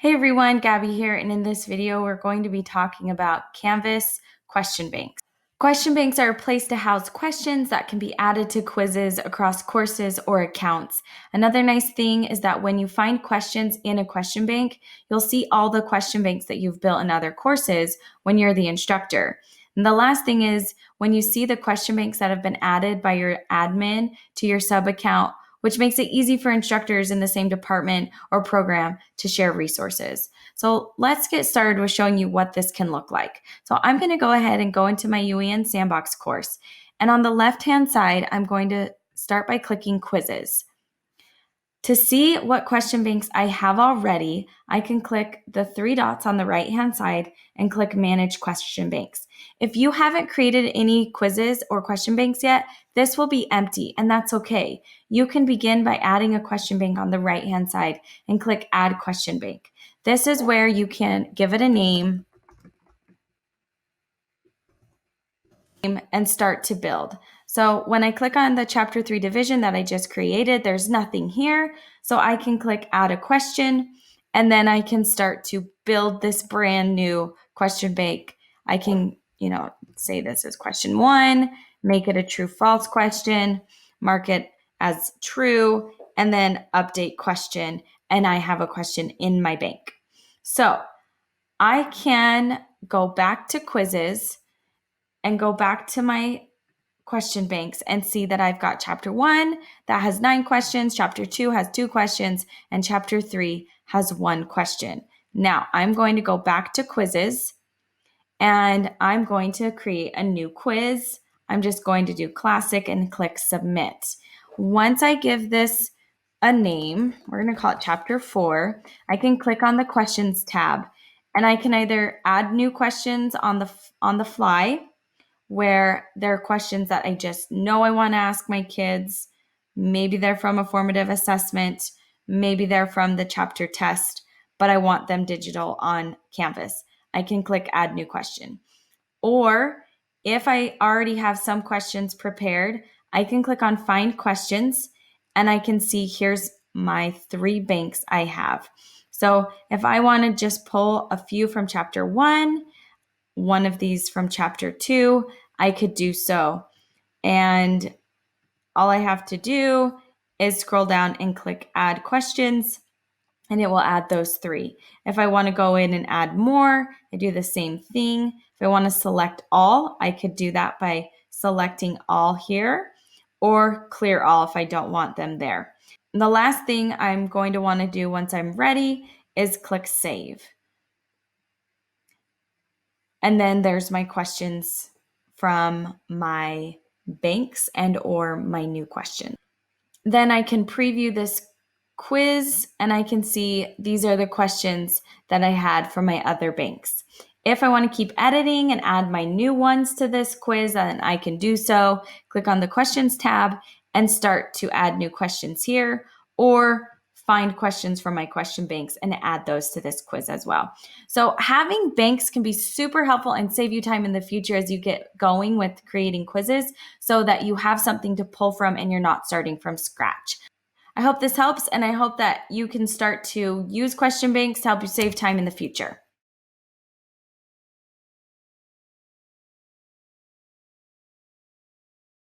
Hey everyone, Gabby here, and in this video we're going to be talking about Canvas question banks. Question banks are a place to house questions that can be added to quizzes across courses or accounts. Another nice thing is that when you find questions in a question bank, you'll see all the question banks that you've built in other courses when you're the instructor. And the last thing is when you see the question banks that have been added by your admin to your sub account, which makes it easy for instructors in the same department or program to share resources. So let's get started with showing you what this can look like. So I'm going to go ahead and go into my UEN Sandbox course. And on the left-hand side, I'm going to start by clicking Quizzes. To see what question banks I have already, I can click the three dots on the right-hand side and click Manage Question Banks. If you haven't created any quizzes or question banks yet, this will be empty, and that's okay. You can begin by adding a question bank on the right-hand side and click Add Question Bank. This is where you can give it a name and start to build. So when I click on the Chapter 3 division that I just created, there's nothing here. So I can click Add a Question, and then I can start to build this brand new question bank. I can, say this is question 1, make it a true/false question, mark it as true, and then update question, and I have a question in my bank. So I can go back to quizzes and go back to my question banks and see that I've got chapter 1 that has 9 questions, chapter 2 has 2 questions, and chapter 3 has 1 question. Now I'm going to go back to quizzes and I'm going to create a new quiz. I'm just going to do classic and click submit. Once I give this a name, we're going to call it chapter 4, I can click on the questions tab and I can either add new questions on the fly, where there are questions that I just know I want to ask my kids. Maybe they're from a formative assessment. Maybe they're from the chapter test, but I want them digital on Canvas. I can click Add New Question. Or if I already have some questions prepared, I can click on Find Questions and I can see here's my 3 banks I have. So if I want to just pull a few from chapter 1, one of these from chapter 2, I could do so. And all I have to do is scroll down and click Add Questions, and it will add those 3. If I want to go in and add more, I do the same thing. If I want to select all, I could do that by selecting all here, or clear all if I don't want them there. And the last thing I'm going to want to do once I'm ready is click Save. And then there's my questions from my banks and or my new question. Then I can preview this quiz and I can see these are the questions that I had from my other banks. If I want to keep editing and add my new ones to this quiz, then I can do so. Click on the questions tab and start to add new questions here, or find questions from my question banks and add those to this quiz as well. So having banks can be super helpful and save you time in the future as you get going with creating quizzes, so that you have something to pull from and you're not starting from scratch. I hope this helps, and I hope that you can start to use question banks to help you save time in the future.